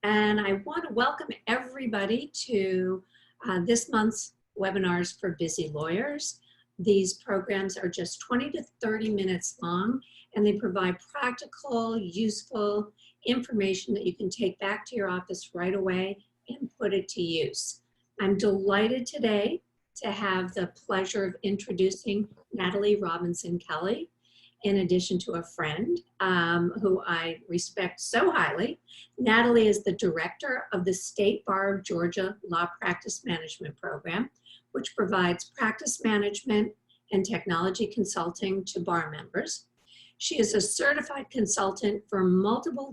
and I want to welcome everybody to this month's webinars for busy lawyers. These programs are just 20 to 30 minutes long, and they provide practical, useful information that you can take back to your office right away and put it to use. I'm delighted today to have the pleasure of introducing Natalie Robinson Kelly, in addition to a friend who I respect so highly. Natalie is the director of the State Bar of Georgia Law Practice Management Program, which provides practice management and technology consulting to bar members. She is a certified consultant for multiple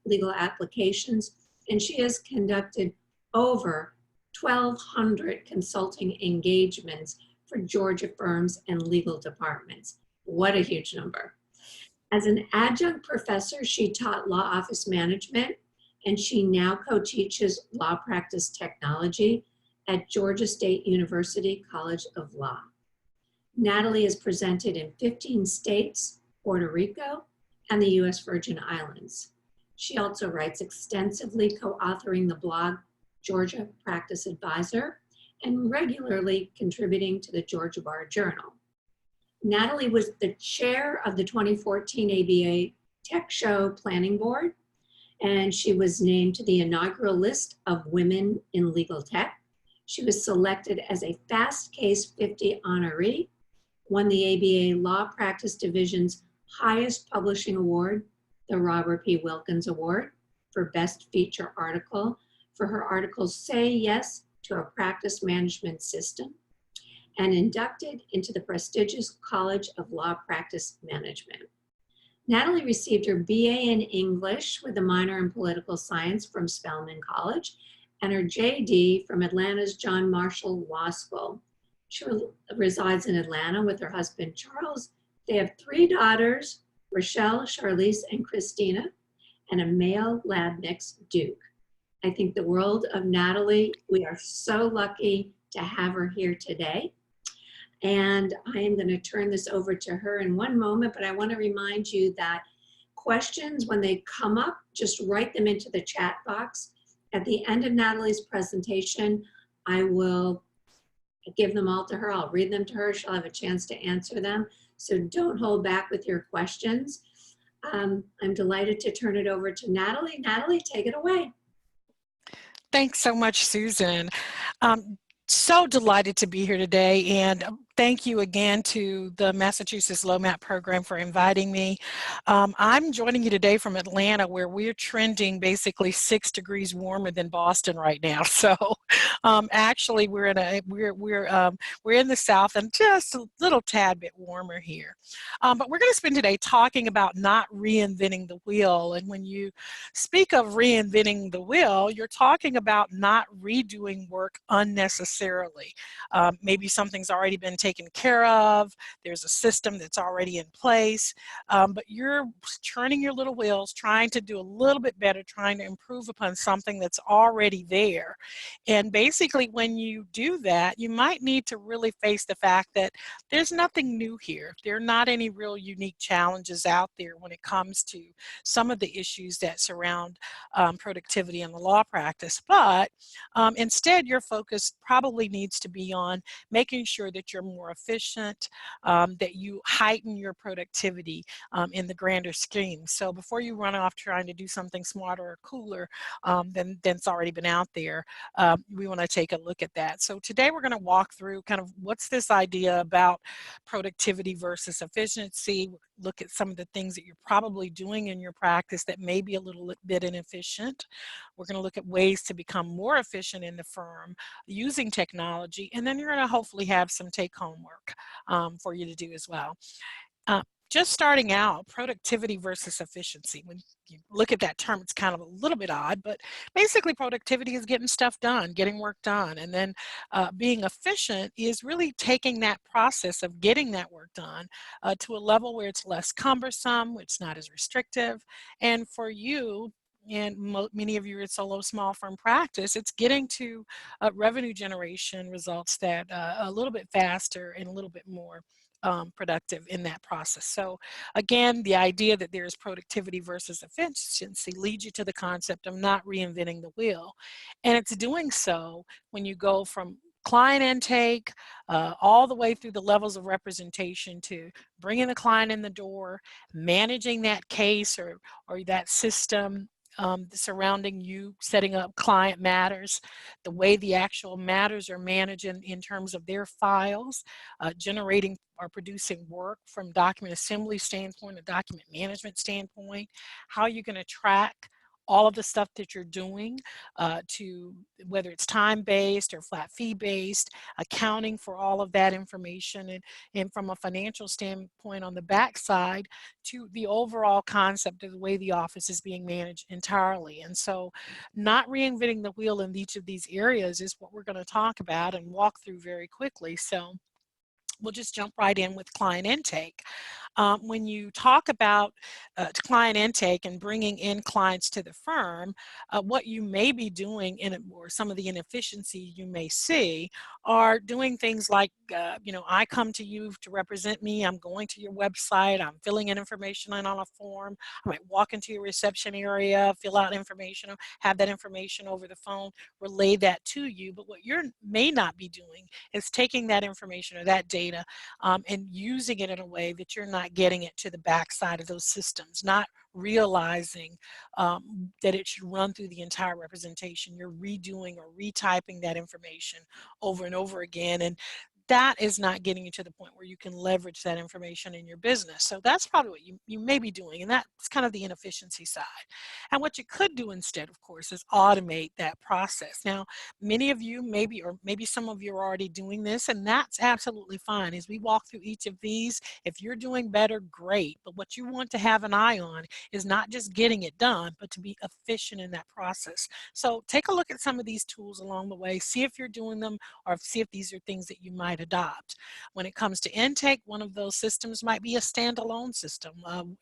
legal applications, and she has conducted over 1,200 consulting engagements for Georgia firms and legal departments. What a huge number. As an adjunct professor, she taught law office management, and she now co-teaches law practice technology at Georgia State University College of Law. Natalie is presented in 15 states, Puerto Rico, and the U.S. Virgin Islands. She also writes extensively, co-authoring the blog Georgia Practice Advisor and regularly contributing to the Georgia Bar Journal. Natalie was the chair of the 2014 ABA Tech Show Planning Board, and she was named to the inaugural list of women in legal tech. She was selected as a Fast Case 50 honoree, won the ABA Law Practice Division's highest publishing award, the Robert P. Wilkins Award, for Best Feature Article for her article, Say Yes to a Practice Management System, and inducted into the prestigious College of Law Practice Management. Natalie received her BA in English with a minor in political science from Spelman College and her JD from Atlanta's John Marshall Law School. She resides in Atlanta with her husband, Charles. They have 3 daughters, Rochelle, Charlize, and Christina, and a male lab mix, Duke. I think the world of Natalie. We are so lucky to have her here today. And I am going to turn this over to her in one moment, but I want to remind you that questions, when they come up, just write them into the chat box. At the end of Natalie's presentation, I will give them all to her. I'll read them to her. She'll have a chance to answer them. So don't hold back with your questions. I'm delighted to turn it over to Natalie. Natalie, take it away. Thanks so much, Susan. So delighted to be here today, and thank you again to the Massachusetts LOMAP program for inviting me. I'm joining you today from Atlanta, where we're trending basically 6 degrees warmer than Boston right now. So actually, we're in the South and just a little tad bit warmer here. But we're going to spend today talking about not reinventing the wheel. And when you speak of reinventing the wheel, you're talking about not redoing work unnecessarily. Maybe something's already been taken care of, there's a system that's already in place, but you're turning your little wheels, trying to do a little bit better, trying to improve upon something that's already there. And basically when you do that, you might need to really face the fact that there's nothing new here. There are not any real unique challenges out there when it comes to some of the issues that surround productivity in the law practice, but instead your focus probably needs to be on making sure that you're more efficient, that you heighten your productivity in the grander scheme. So before you run off trying to do something smarter or cooler than's already been out there, we want to take a look at that. So today we're going to walk through kind of what's this idea about productivity versus efficiency, look at some of the things that you're probably doing in your practice that may be a little bit inefficient. We're going to look at ways to become more efficient in the firm using technology, and then you're going to hopefully have some take-home work for you to do as well. Just starting out, productivity versus efficiency. When you look at that term, it's kind of a little bit odd, but basically productivity is getting stuff done, getting work done. And then being efficient is really taking that process of getting that work done to a level where it's less cumbersome, it's not as restrictive. And for you, and many of you are solo small firm practice, it's getting to revenue generation results that a little bit faster and a little bit more productive in that process. So again, the idea that there is productivity versus efficiency leads you to the concept of not reinventing the wheel. And it's doing so when you go from client intake all the way through the levels of representation to bringing the client in the door, managing that case or that system surrounding you setting up client matters, the way the actual matters are managed in terms of their files, generating or producing work from document assembly standpoint, a document management standpoint, how you're going to track all of the stuff that you're doing to whether it's time-based or flat fee-based, accounting for all of that information, and from a financial standpoint on the backside to the overall concept of the way the office is being managed entirely. And so not reinventing the wheel in each of these areas is what we're going to talk about and walk through very quickly. So we'll just jump right in with client intake. When you talk about client intake and bringing in clients to the firm, what you may be doing or some of the inefficiencies you may see are doing things like, I come to you to represent me. I'm going to your website. I'm filling in information in on a form. I might walk into your reception area, fill out information, have that information over the phone, relay that to you. But what you may not be doing is taking that information or that data and using it in a way that you're not getting it to the backside of those systems, not realizing that it should run through the entire representation. You're redoing or retyping that information over and over again. And that is not getting you to the point where you can leverage that information in your business. So that's probably what you may be doing. And that's kind of the inefficiency side. And what you could do instead, of course, is automate that process. Now, many of you or maybe some of you are already doing this, and that's absolutely fine. As we walk through each of these, if you're doing better, great. But what you want to have an eye on is not just getting it done, but to be efficient in that process. So take a look at some of these tools along the way, see if you're doing them or see if these are things that you might adopt. When it comes to intake, one of those systems might be a standalone system.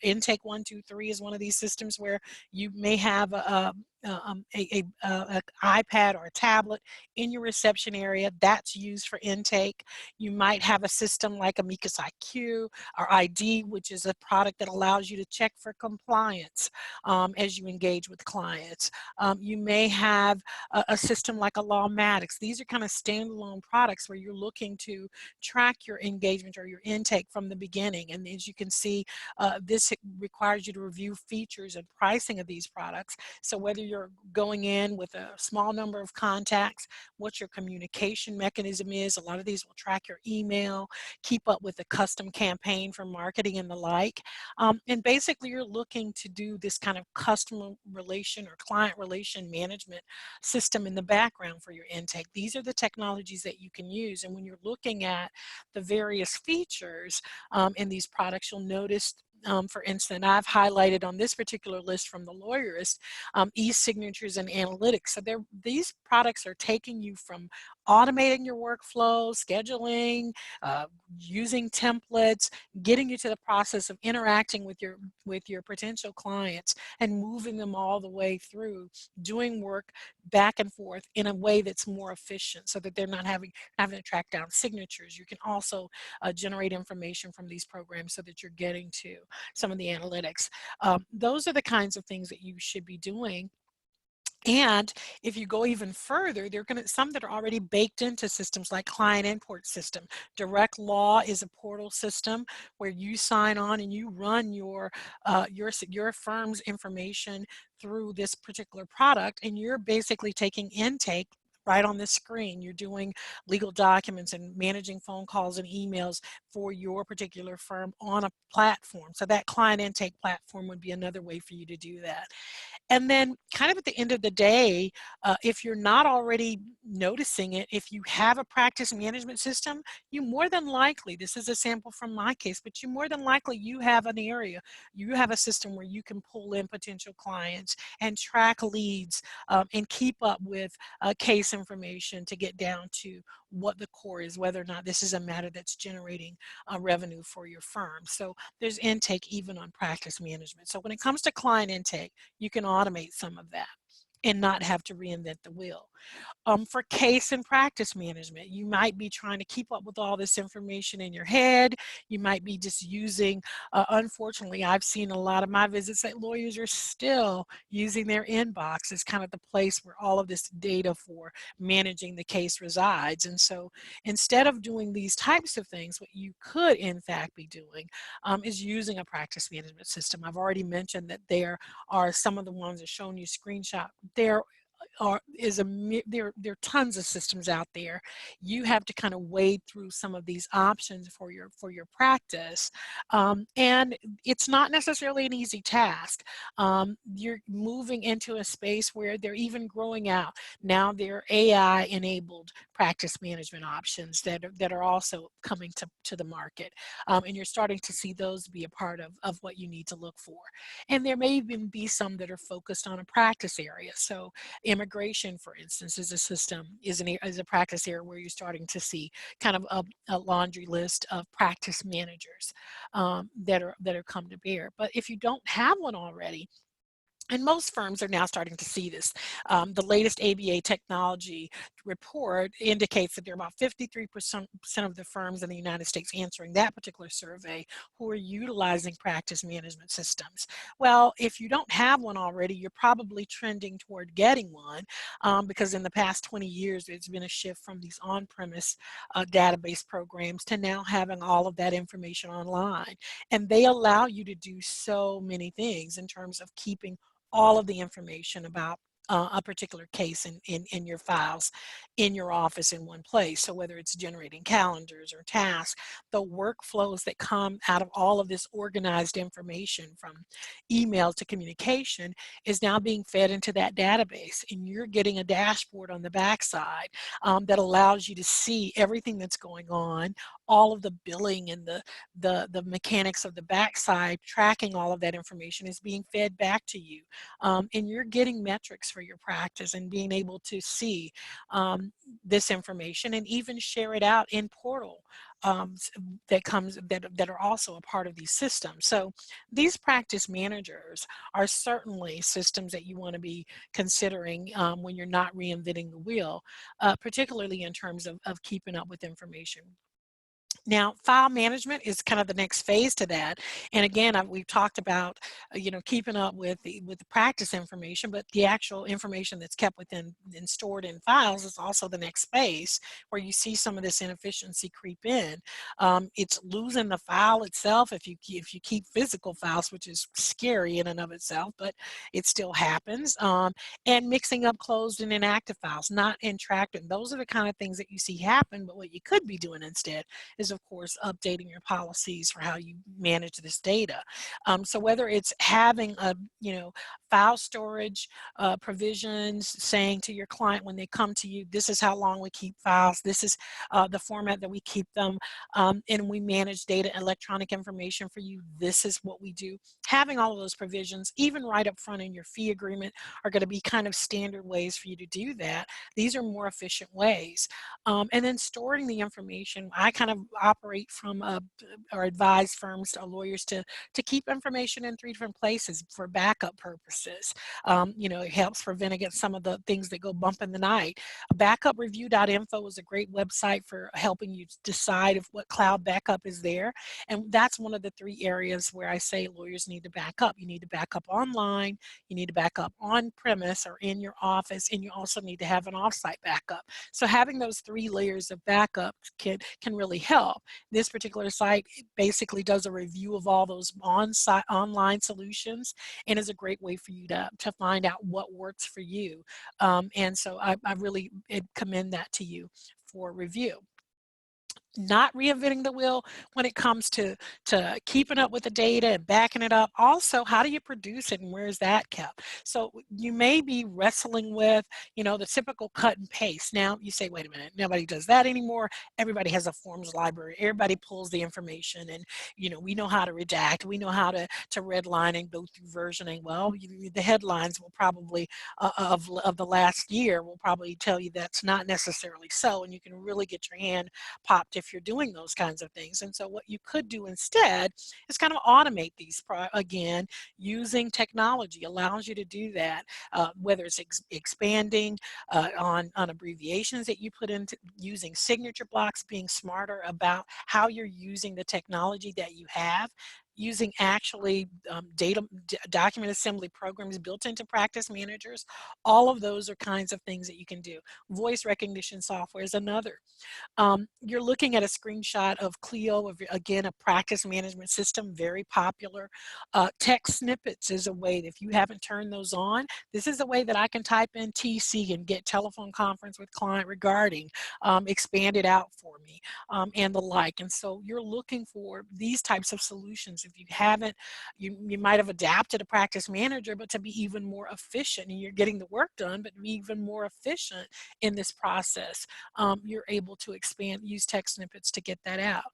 Intake 123 is one of these systems where you may have an iPad or a tablet in your reception area that's used for intake. You might have a system like Amicus IQ or ID, which is a product that allows you to check for compliance as you engage with clients. You may have a system like a Lawmatics. These are kind of standalone products where you're looking to track your engagement or your intake from the beginning. And as you can see, this requires you to review features and pricing of these products. So whether you're going in with a small number of contacts, what your communication mechanism is, a lot of these will track your email, keep up with a custom campaign for marketing and the like. And basically you're looking to do this kind of customer relation or client relation management system in the background for your intake. These are the technologies that you can use. And when you're looking at the various features in these products, you'll notice for instance, I've highlighted on this particular list from the Lawyerist, e-signatures and analytics. So these products are taking you from automating your workflow, scheduling, using templates, getting you to the process of interacting with your potential clients and moving them all the way through, doing work back and forth in a way that's more efficient so that they're not having to track down signatures. You can also generate information from these programs so that you're getting to some of the analytics. Those are the kinds of things that you should be doing. And if you go even further, there are going to some that are already baked into systems like client import system. Direct Law is a portal system where you sign on and you run your firm's information through this particular product, and you're basically taking intake right on the screen. You're doing legal documents and managing phone calls and emails for your particular firm on a platform. So that client intake platform would be another way for you to do that. And then kind of at the end of the day, if you're not already noticing it, if you have a practice management system, you more than likely, this is a sample from my case, but you more than likely, you have an area, you have a system where you can pull in potential clients and track leads and keep up with case information to get down to what the core is, whether or not this is a matter that's generating revenue for your firm. So there's intake even on practice management. So when it comes to client intake, you can automate some of that and not have to reinvent the wheel. For case and practice management, you might be trying to keep up with all this information in your head. You might be just using, unfortunately, I've seen a lot of my visits that lawyers are still using their inbox as kind of the place where all of this data for managing the case resides. And so instead of doing these types of things, what you could in fact be doing is using a practice management system. I've already mentioned that there are some of the ones that shown you screenshot. There are tons of systems out there. You have to kind of wade through some of these options for your practice, and it's not necessarily an easy task. You're moving into a space where they're even growing out now. There are AI enabled practice management options that are also coming to the market, and you're starting to see those be a part of what you need to look for. And there may even be some that are focused on a practice area. So immigration, for instance, is a system, is a practice area where you're starting to see kind of a laundry list of practice managers that are come to bear. But if you don't have one already, and most firms are now starting to see this. The latest ABA technology report indicates that there are about 53% of the firms in the United States answering that particular survey who are utilizing practice management systems. Well, if you don't have one already, you're probably trending toward getting one, because in the past 20 years, there's been a shift from these on-premise database programs to now having all of that information online. And they allow you to do so many things in terms of keeping all of the information about a particular case in your files in your office in one place. So whether it's generating calendars or tasks, the workflows that come out of all of this organized information from email to communication is now being fed into that database, and you're getting a dashboard on the backside that allows you to see everything that's going on, all of the billing and the mechanics of the backside. Tracking all of that information is being fed back to you, and you're getting metrics for your practice and being able to see this information and even share it out in portal that are also a part of these systems. So these practice managers are certainly systems that you want to be considering when you're not reinventing the wheel, particularly in terms of keeping up with information. Now, file management is kind of the next phase to that. And again, we've talked about, keeping up with the practice information, but the actual information that's kept within and stored in files is also the next phase where you see some of this inefficiency creep in. It's losing the file itself if you keep physical files, which is scary in and of itself, but it still happens. And mixing up closed and inactive files, not interactive. Those are the kind of things that you see happen, but what you could be doing instead is, of course, updating your policies for how you manage this data. So whether it's having file storage provisions, saying to your client when they come to you, this is how long we keep files, this is the format that we keep them, and we manage data and electronic information for you, this is what we do. Having all of those provisions, even right up front in your fee agreement, are going to be kind of standard ways for you to do that. These are more efficient ways. And then storing the information, I kind of operate from or advise firms or lawyers to keep information in 3 different places for backup purposes. It helps prevent against some of the things that go bump in the night. Backupreview.info is a great website for helping you decide if what cloud backup is there. And that's one of the 3 areas where I say lawyers need to back up. You need to back up online, you need to back up on premise or in your office, and you also need to have an offsite backup. So having those 3 layers of backup can really help. This particular site basically does a review of all those on-site online solutions and is a great way for you to find out what works for you. And so I really commend that to you for review. Not reinventing the wheel when it comes to keeping up with the data and backing it up. Also, how do you produce it and where is that kept? So you may be wrestling with, the typical cut and paste. Now you say, wait a minute, nobody does that anymore. Everybody has a forms library. Everybody pulls the information, and we know how to redact. We know how to redline and go through versioning. Well, the headlines will probably of the last year will probably tell you that's not necessarily so, and you can really get your hand popped if if you're doing those kinds of things. And so what you could do instead is kind of automate these, again, using technology allows you to do that, whether it's expanding on abbreviations that you put into, using signature blocks, being smarter about how you're using the technology that you have, using actually document assembly programs built into practice managers. All of those are kinds of things that you can do. Voice recognition software is another. You're looking at a screenshot of Clio, again, a practice management system, very popular. Text snippets is a way, if you haven't turned those on, this is a way that I can type in TC and get telephone conference with client regarding, expand it out for me, and the like. And so you're looking for these types of solutions. If you haven't, you might have adapted a practice manager, but to be even more efficient, and you're getting the work done, but be even more efficient in this process, you're able to expand, use text snippets to get that out.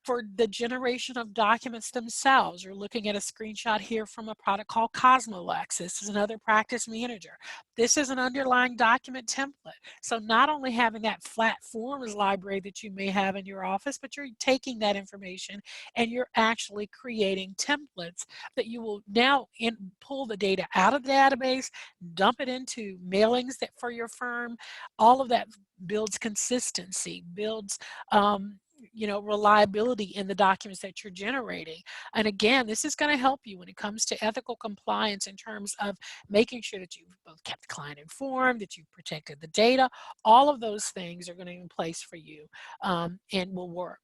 For the generation of documents themselves, you're looking at a screenshot here from a product called Cosmolex. This is another practice manager. This is an underlying document template. So not only having that flat forms library that you may have in your office, but you're taking that information and you're actually creating templates that you will now pull the data out of the database, dump it into mailings that for your firm. All of that builds consistency, builds reliability in the documents that you're generating. And again, this is going to help you when it comes to ethical compliance in terms of making sure that you've both kept the client informed, that you've protected the data. All of those things are going to be in place for you, and will work.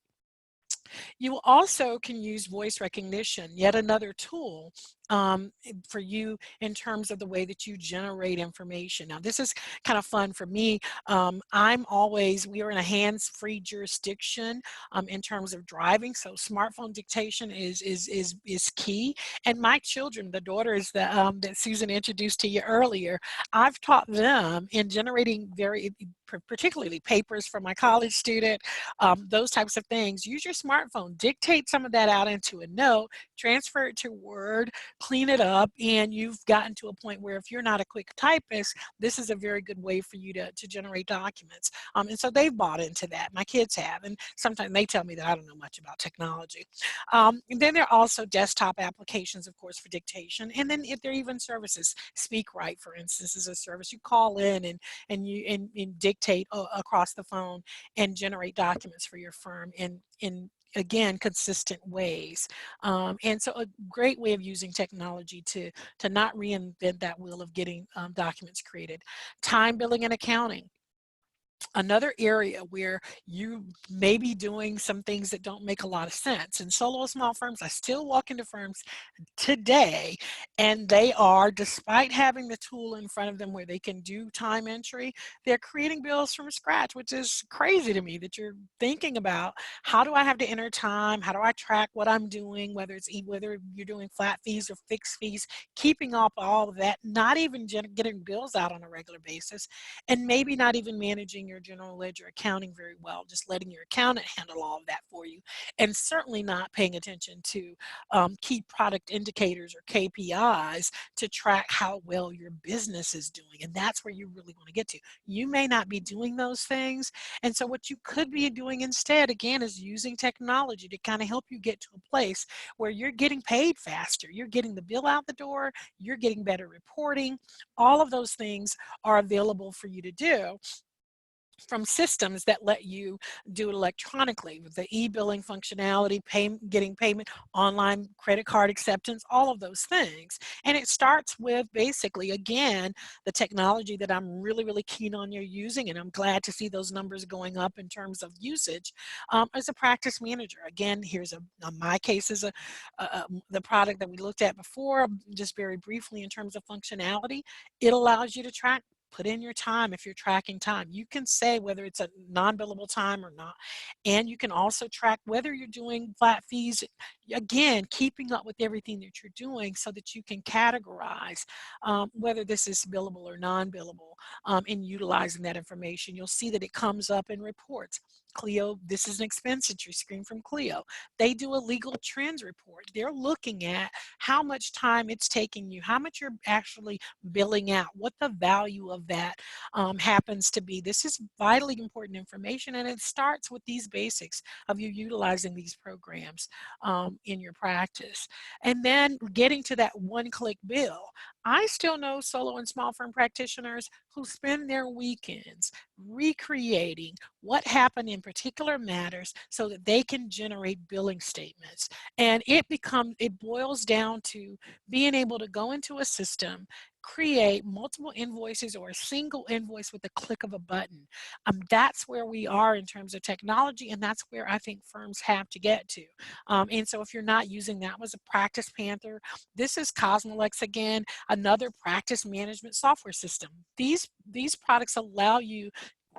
You also can use voice recognition, yet another tool for you in terms of the way that you generate information. Now, this is kind of fun for me. We are in a hands-free jurisdiction in terms of driving, so smartphone dictation is key. And my children, the daughters that Susan introduced to you earlier, I've taught them in generating particularly papers for my college student, those types of things. Use your smartphone, dictate some of that out into a note, transfer it to Word, clean it up, and you've gotten to a point where if you're not a quick typist, this is a very good way for you to generate documents. And so they've bought into that. My kids have, and sometimes they tell me that I don't know much about technology. And then there are also desktop applications, of course, for dictation. And then if there are even services, SpeakWrite, for instance, is a service. You call in and dictate across the phone and generate documents for your firm in again, consistent ways. And so a great way of using technology to not reinvent that wheel of getting documents created. Time billing and accounting. Another area where you may be doing some things that don't make a lot of sense. In solo small firms, I still walk into firms today, and they are, despite having the tool in front of them where they can do time entry, they're creating bills from scratch, which is crazy to me that you're thinking about, how do I have to enter time? How do I track what I'm doing, whether you're doing flat fees or fixed fees, keeping up all of that, not even getting bills out on a regular basis, and maybe not even managing your general ledger accounting very well, just letting your accountant handle all of that for you, and certainly not paying attention to key product indicators or KPIs to track how well your business is doing. And that's where you really want to get to. You may not be doing those things. And so what you could be doing instead, again, is using technology to kind of help you get to a place where you're getting paid faster. You're getting the bill out the door. You're getting better reporting. All of those things are available for you to do from systems that let you do it electronically with the e-billing functionality, getting payment, online credit card acceptance, all of those things. And it starts with basically, again, the technology that I'm really, really keen on you're using, and I'm glad to see those numbers going up in terms of usage, as a practice manager. Again, here's my case is the product that we looked at before, just very briefly in terms of functionality. It allows you to put in your time if you're tracking time. You can say whether it's a non-billable time or not. And you can also track whether you're doing flat fees. Again, keeping up with everything that you're doing so that you can categorize whether this is billable or non-billable. in utilizing that information. You'll see that it comes up in reports. Clio, this is an expense entry screen from Clio. They do a legal trends report. They're looking at how much time it's taking you, how much you're actually billing out, what the value of that happens to be. This is vitally important information, and it starts with these basics of you utilizing these programs in your practice. And then getting to that one-click bill. I still know solo and small firm practitioners who spend their weekends recreating what happened in particular matters so that they can generate billing statements. And it boils down to being able to go into a system, create multiple invoices or a single invoice with the click of a button. That's where we are in terms of technology, and that's where I think firms have to get to. And so if you're not using that was a Practice Panther, this is Cosmolex again, another practice management software system. These products allow you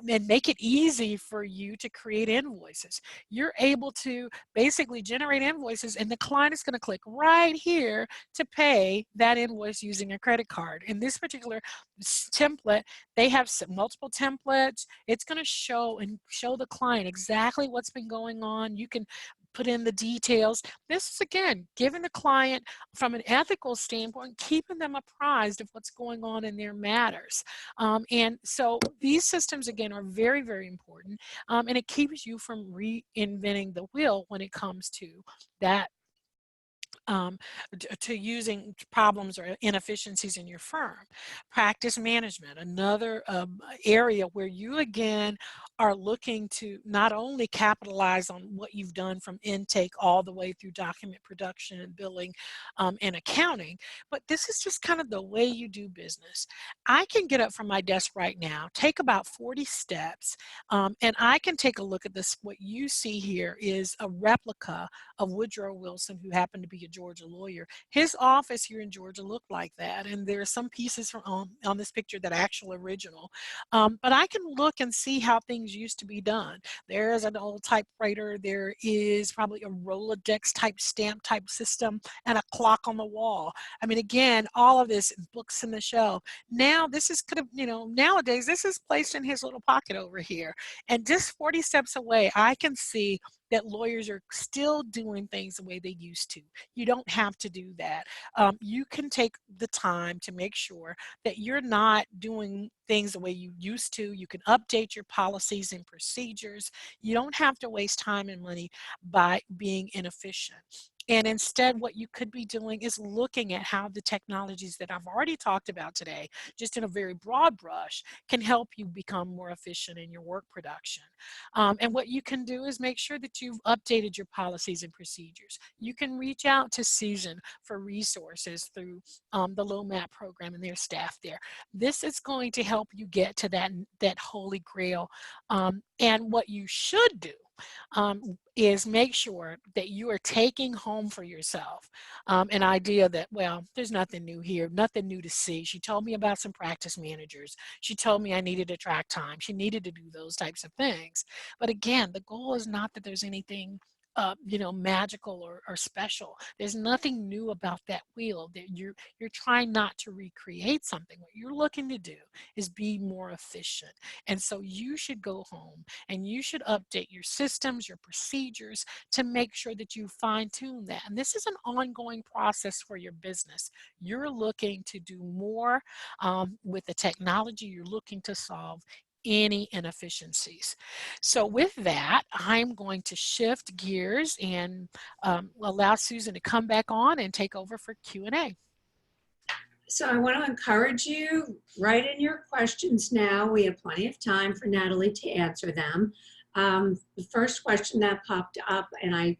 and make it easy for you to create invoices. You're able to basically generate invoices, and the client is going to click right here to pay that invoice using a credit card. In this particular template, they have multiple templates. It's going to show the client exactly what's been going on. You can put in the details. This is, again, giving the client, from an ethical standpoint, keeping them apprised of what's going on in their matters. And so these systems, again, are very, very important. And it keeps you from reinventing the wheel when it comes to that, to using problems or inefficiencies in your firm. Practice management, another area where you again are looking to not only capitalize on what you've done from intake all the way through document production and billing and accounting, but this is just kind of the way you do business. I can get up from my desk right now, take about 40 steps, and I can take a look at this. What you see here is a replica of Woodrow Wilson, who happened to be a Georgia lawyer. His office here in Georgia looked like that, and there are some pieces from on this picture that are actual original. But I can look and see how things used to be done. There's an old typewriter. There is probably a Rolodex type stamp type system and a clock on the wall. I mean, again, all of this, books in the shelf. Now this is nowadays this is placed in his little pocket over here. And just 40 steps away, I can see that lawyers are still doing things the way they used to. You don't have to do that. You can take the time to make sure that you're not doing things the way you used to. You can update your policies and procedures. You don't have to waste time and money by being inefficient. And instead, what you could be doing is looking at how the technologies that I've already talked about today, just in a very broad brush, can help you become more efficient in your work production. And what you can do is make sure that you've updated your policies and procedures. You can reach out to Susan for resources through the LOMAP program and their staff there. This is going to help you get to that holy grail. And what you should do is make sure that you are taking home for yourself an idea that, well, there's nothing new here, nothing new to see. She told me about some practice managers. She told me I needed to track time. She needed to do those types of things. But again, the goal is not that there's anything magical or special. There's nothing new about that wheel. That you're trying not to recreate something. What you're looking to do is be more efficient. And so you should go home and you should update your systems, your procedures to make sure that you fine tune that. And this is an ongoing process for your business. You're looking to do more with the technology. You're looking to solve any inefficiencies. So with that, I'm going to shift gears and allow Susan to come back on and take over for Q&A. So I want to encourage you, write in your questions now. We have plenty of time for Natalie to answer them. The first question that popped up, and I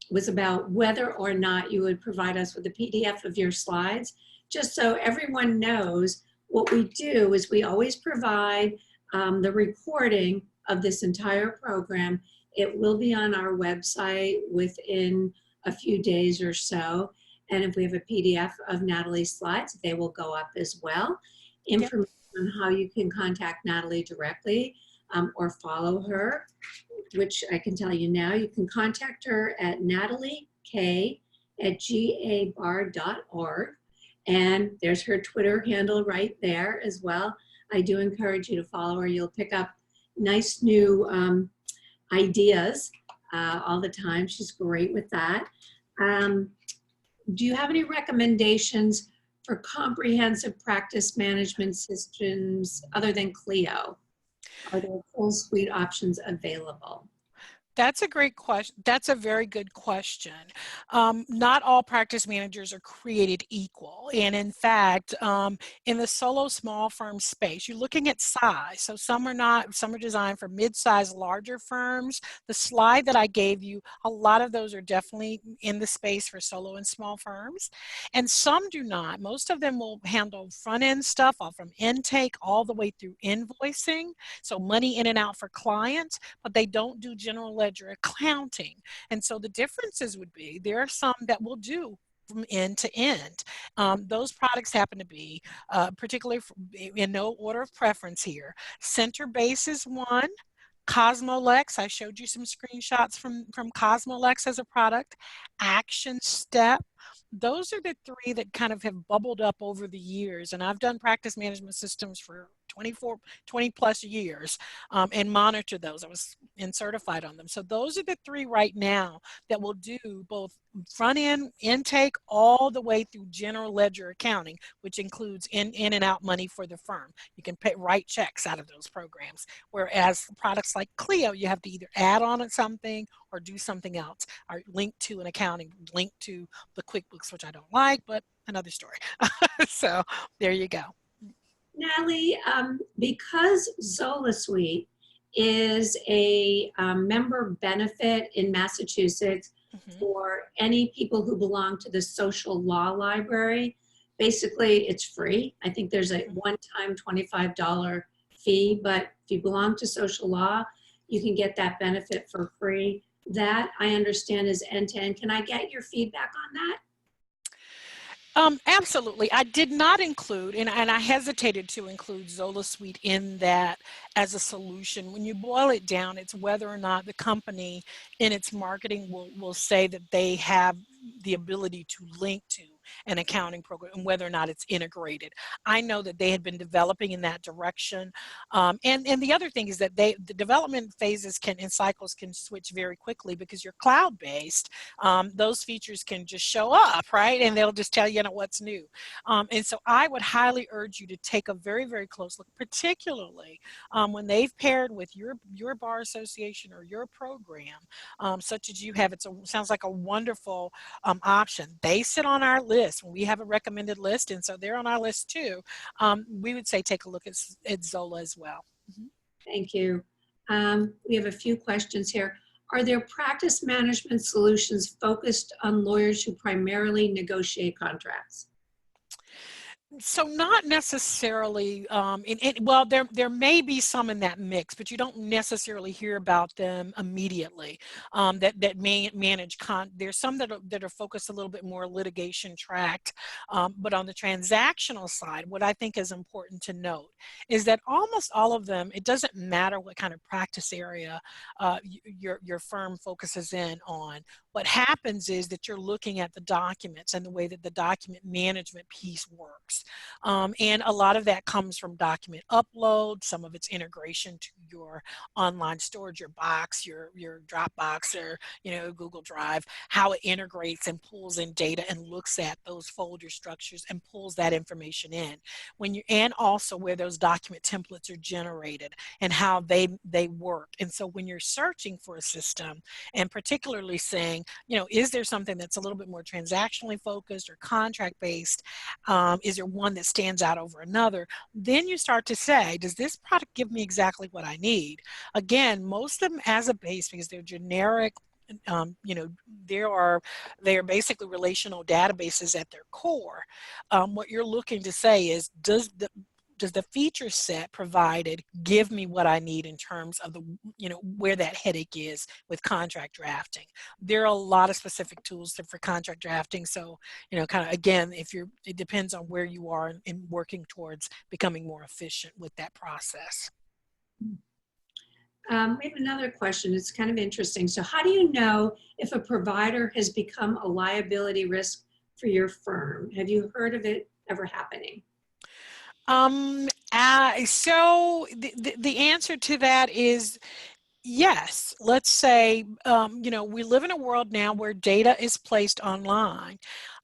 was about whether or not you would provide us with a PDF of your slides. Just so everyone knows, what we do is we always provide the recording of this entire program. It will be on our website within a few days or so. And if we have a PDF of Natalie's slides, they will go up as well. Information on how you can contact Natalie directly or follow her, which I can tell you now. You can contact her at nataliek@gabar.org. And there's her Twitter handle right there as well. I do encourage you to follow her. You'll pick up nice new ideas all the time. She's great with that. Do you have any recommendations for comprehensive practice management systems other than Clio? Are there full suite options available? That's a great question. That's a very good question. Not all practice managers are created equal. And in fact, in the solo small firm space, you're looking at size. So some are not, some are designed for mid-sized, larger firms. The slide that I gave you, a lot of those are definitely in the space for solo and small firms. And some do not. Most of them will handle front-end stuff, all from intake all the way through invoicing. So money in and out for clients, but they don't do general ledger accounting. And so the differences would be there are some that will do from end to end. Those products happen to be, particularly in no order of preference here, Centerbase is one. Cosmolex, I showed you some screenshots from Cosmolex as a product. Action Step, those are the three that kind of have bubbled up over the years. And I've done practice management systems for 20 plus years and monitor those. I was certified on them. So those are the three right now that will do both front end intake all the way through general ledger accounting, which includes in and out money for the firm. You can write checks out of those programs. Whereas products like Clio, you have to either add on something or do something else, or link to an accounting, link to the QuickBooks, which I don't like, but another story. So there you go. Natalie, because Zola Suite is a member benefit in Massachusetts for any people who belong to the social law library, basically it's free. I think there's a one-time $25 fee, but if you belong to social law, you can get that benefit for free. That I understand is end-to-end. Can I get your feedback on that? Absolutely. I did not include, and I hesitated to include Zola Suite in that as a solution. When you boil it down, it's whether or not the company in its marketing will say that they have the ability to link to an accounting program and whether or not it's integrated. I know that they had been developing in that direction. And the other thing is that the development phases and cycles can switch very quickly because you're cloud-based. Those features can just show up, right? And they'll just tell you, what's new. And so I would highly urge you to take a very, very close look, particularly when they've paired with your bar association or your program, such as you have. It sounds like a wonderful option. They sit on our list when we have a recommended list, and so they're on our list too. We would say take a look at Zola as well. Thank you. We have a few questions here. Are there practice management solutions focused on lawyers who primarily negotiate contracts? So not necessarily, well, there may be some in that mix, but you don't necessarily hear about them immediately. That may manage there's some that are focused a little bit more litigation tracked, but on the transactional side, what I think is important to note is that almost all of them, it doesn't matter what kind of practice area your firm focuses in on. What happens is that you're looking at the documents and the way that the document management piece works. And a lot of that comes from document upload, some of its integration to your online storage, your box, your Dropbox, or Google Drive, how it integrates and pulls in data and looks at those folder structures and pulls that information in. And also where those document templates are generated and how they work. And so when you're searching for a system, and particularly saying, is there something that's a little bit more transactionally focused or contract based? Is there one that stands out over another? Then you start to say, does this product give me exactly what I need? Again, most of them as a base, because they're generic, they are basically relational databases at their core. What you're looking to say is, does the feature set provided give me what I need in terms of where that headache is with contract drafting? There are a lot of specific tools for contract drafting. So, kind of again, it depends on where you are in working towards becoming more efficient with that process. We have another question. It's kind of interesting. So how do you know if a provider has become a liability risk for your firm? Have you heard of it ever happening? So the answer to that is yes. Let's say, we live in a world now where data is placed online,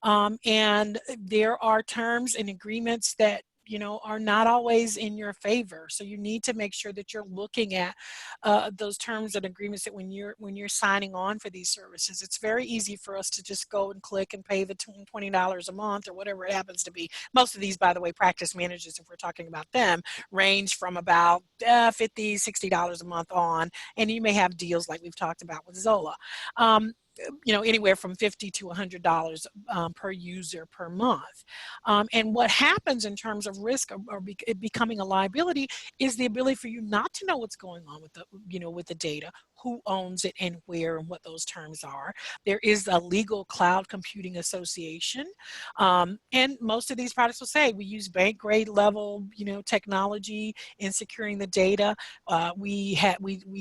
and there are terms and agreements that are not always in your favor. So you need to make sure that you're looking at those terms and agreements that when you're signing on for these services. It's very easy for us to just go and click and pay the $20 a month or whatever it happens to be. Most of these, by the way, practice managers, if we're talking about them, range from about $50, $60 a month on, and you may have deals like we've talked about with Zola. Anywhere from $50 to $100 per user per month. And what happens in terms of risk or it becoming a liability is the ability for you not to know what's going on with the data, who owns it and where and what those terms are. There is a legal cloud computing association, and most of these products will say we use bank grade level, technology in securing the data. We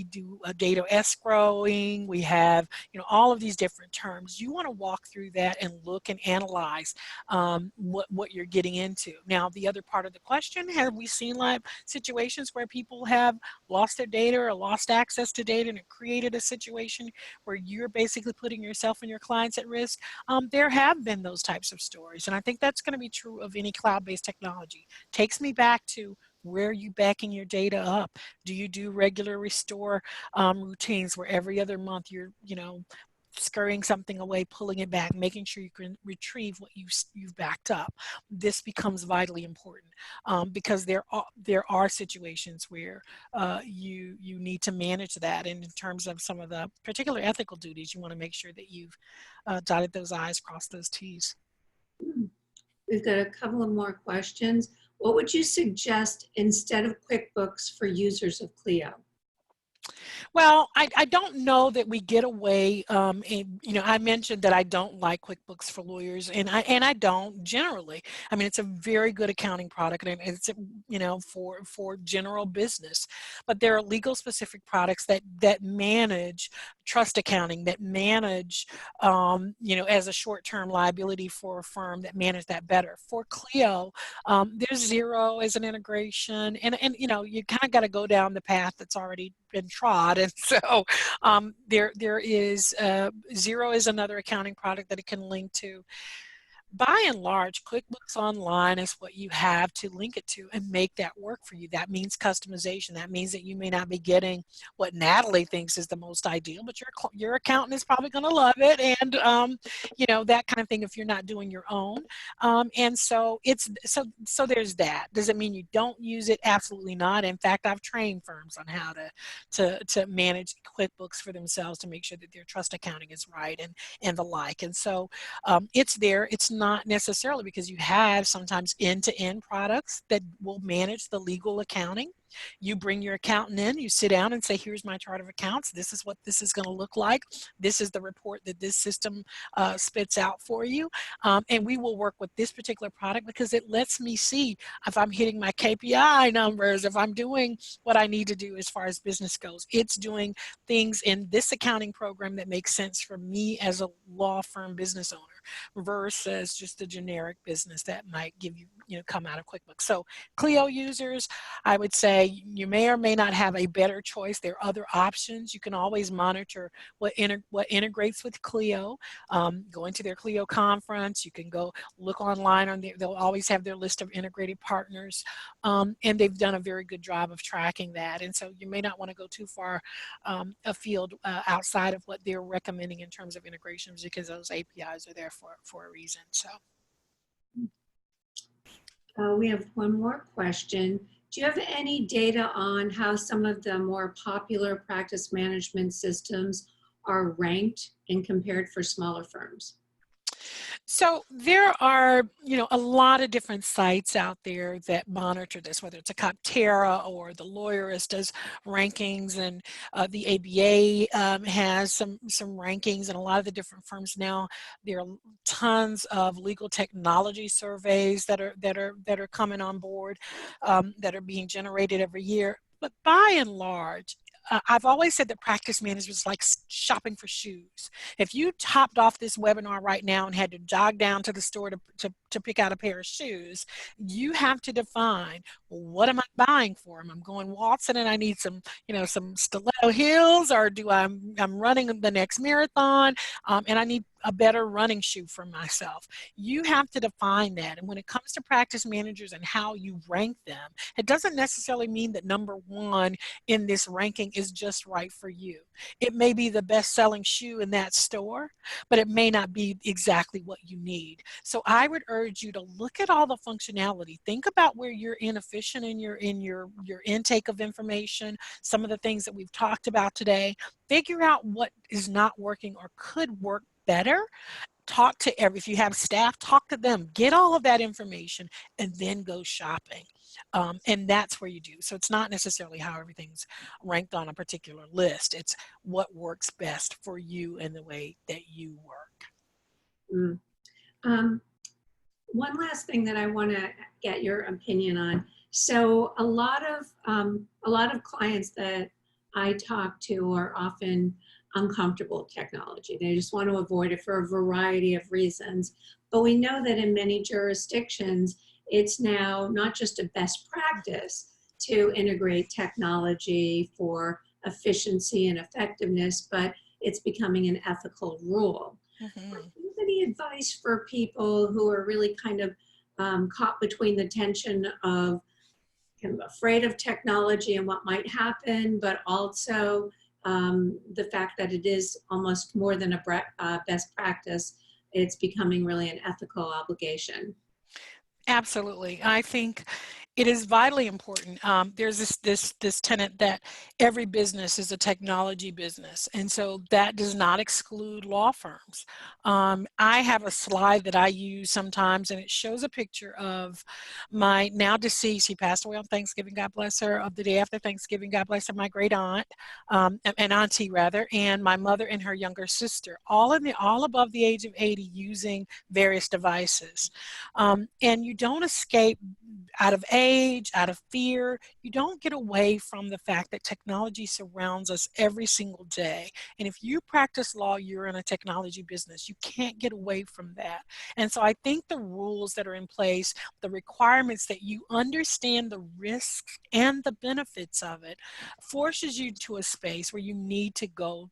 do data escrowing. We have all of these different terms. You want to walk through that and look and analyze what you're getting into. Now, the other part of the question: have we seen live situations where people have lost their data or lost access to data, and it created a situation where you're basically putting yourself and your clients at risk? There have been those types of stories, and I think that's going to be true of any cloud-based technology. Takes me back to, where are you backing your data up? Do you do regular restore routines where every other month you're, scurrying something away, pulling it back, making sure you can retrieve what you've backed up? This becomes vitally important, because there are situations where you need to manage that. And in terms of some of the particular ethical duties, you want to make sure that you've dotted those I's, crossed those T's. We've got a couple of more questions. What would you suggest instead of QuickBooks for users of Clio? Well, I don't know that we get away. I mentioned that I don't like QuickBooks for lawyers, and I don't generally. I mean, it's a very good accounting product, and it's for general business. But there are legal specific products that manage trust accounting, that manage as a short term liability for a firm, that manage that better. For Clio, there's Zero as an integration, and you kind of got to go down the path that's already been trod. And so there is Zero is another accounting product that it can link to. By and large, QuickBooks Online is what you have to link it to and make that work for you. That means customization. That means that you may not be getting what Natalie thinks is the most ideal, but your accountant is probably going to love it, and that kind of thing if you're not doing your own. And so so there's that. Does it mean you don't use it? Absolutely not. In fact, I've trained firms on how to manage QuickBooks for themselves to make sure that their trust accounting is right and the like. And so it's there. It's not necessarily, because you have sometimes end-to-end products that will manage the legal accounting. You bring your accountant in, you sit down and say, here's my chart of accounts. This is what this is going to look like. This is the report that this system spits out for you. And we will work with this particular product because it lets me see if I'm hitting my KPI numbers, if I'm doing what I need to do as far as business goes. It's doing things in this accounting program that makes sense for me as a law firm business owner versus just a generic business that might give you, come out of QuickBooks. So Clio users, I would say you may or may not have a better choice. There are other options. You can always monitor what integrates with Clio. Go into their Clio conference. You can go look online on they'll always have their list of integrated partners, and they've done a very good job of tracking that. And so you may not want to go too far afield outside of what they're recommending in terms of integrations, because those APIs are there for a reason. So we have one more question. Do you have any data on how some of the more popular practice management systems are ranked and compared for smaller firms? So there are, a lot of different sites out there that monitor this, whether it's a Coptera or the Lawyerist does rankings, and the ABA has some rankings, and a lot of the different firms now. There are tons of legal technology surveys that are coming on board, that are being generated every year. But by and large, I've always said that practice management is like shopping for shoes. If you topped off this webinar right now and had to jog down to the store to pick out a pair of shoes, you have to define, well, what am I buying for them? I'm going Watson and I need some, some stiletto heels, or I'm running the next marathon, and I need a better running shoe for myself. You have to define that. And when it comes to practice managers and how you rank them, it doesn't necessarily mean that number one in this ranking is just right for you. It may be the best selling shoe in that store, but it may not be exactly what you need. So I would urge you to look at all the functionality. Think about where you're inefficient in your intake of information, some of the things that we've talked about today. Figure out what is not working or could work better. Talk to if you have staff, talk to them, get all of that information, and then go shopping. And that's where you do. So it's not necessarily how everything's ranked on a particular list. It's what works best for you and the way that you work. Mm. One last thing that I want to get your opinion on. So a lot of clients that I talk to are often uncomfortable with technology. They just want to avoid it for a variety of reasons. But we know that in many jurisdictions, it's now not just a best practice to integrate technology for efficiency and effectiveness, but it's becoming an ethical rule. Mm-hmm. Do you have any advice for people who are really kind of caught between the tension of kind of afraid of technology and what might happen, but also the fact that it is almost more than a best practice, it's becoming really an ethical obligation? Absolutely. I think it is vitally important. There's this tenet that every business is a technology business, and so that does not exclude law firms. I have a slide that I use sometimes, and it shows a picture of my now deceased. She passed away on Thanksgiving, God bless her. Of the day after Thanksgiving, God bless her. My great aunt, and auntie rather, and my mother and her younger sister, all above the age of 80, using various devices. And you don't escape out of age, out of fear. You don't get away from the fact that technology surrounds us every single day. And if you practice law, you're in a technology business. You can't get away from that. And so I think the rules that are in place, the requirements that you understand the risks and the benefits of it, forces you to a space where you need to go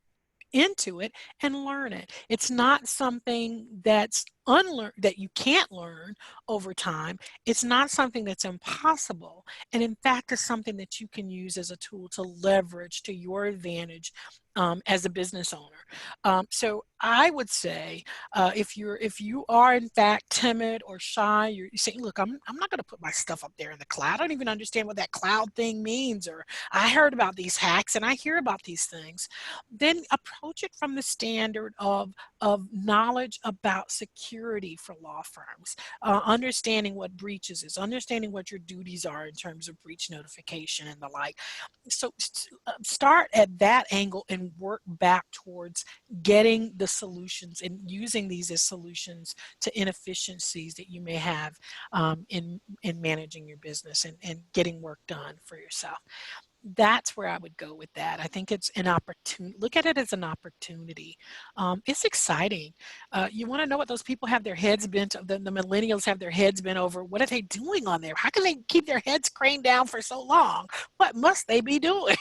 into it and learn it. It's not something that's unlearned, that you can't learn over time. It's not something that's impossible. And in fact, it's something that you can use as a tool to leverage to your advantage as a business owner. So I would say if you are in fact timid or shy, you're saying, look, I'm not going to put my stuff up there in the cloud. I don't even understand what that cloud thing means, or I heard about these hacks and I hear about these things. Then approach it from the standard of knowledge about security for law firms, understanding what breaches is, understanding what your duties are in terms of breach notification and the like. So start at that angle and work back towards getting the solutions and using these as solutions to inefficiencies that you may have in managing your business and getting work done for yourself. That's where I would go with that. I think it's an opportunity. Look at it as an opportunity. It's exciting. You want to know what those people have their heads bent, the millennials have their heads bent over. What are they doing on there? How can they keep their heads craned down for so long? What must they be doing?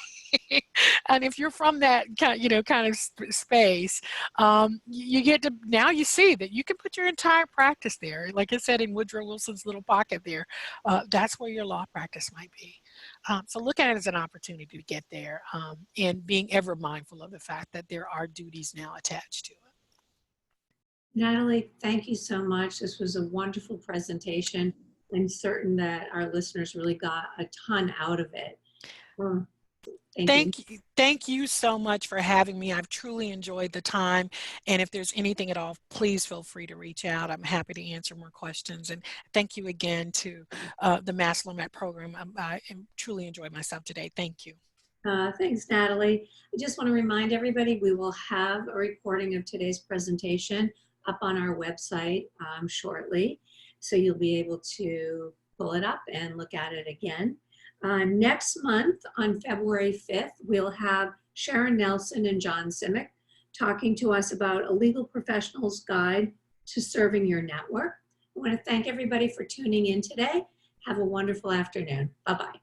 And if you're from that kind of space, you get to, now you see that you can put your entire practice there. Like I said in Woodrow Wilson's little pocket there, that's where your law practice might be. So look at it as an opportunity to get there, and being ever mindful of the fact that there are duties now attached to it. Natalie, thank you so much. This was a wonderful presentation. I'm certain that our listeners really got a ton out of it. Thank you. Thank you so much for having me. I've truly enjoyed the time. And if there's anything at all, please feel free to reach out. I'm happy to answer more questions. And thank you again to the Mass LOMAT program. I truly enjoyed myself today. Thank you. Thanks, Natalie. I just want to remind everybody we will have a recording of today's presentation up on our website shortly. So you'll be able to pull it up and look at it again. Next month, on February 5th, we'll have Sharon Nelson and John Simic talking to us about a legal professional's guide to serving your network. I want to thank everybody for tuning in today. Have a wonderful afternoon. Bye-bye.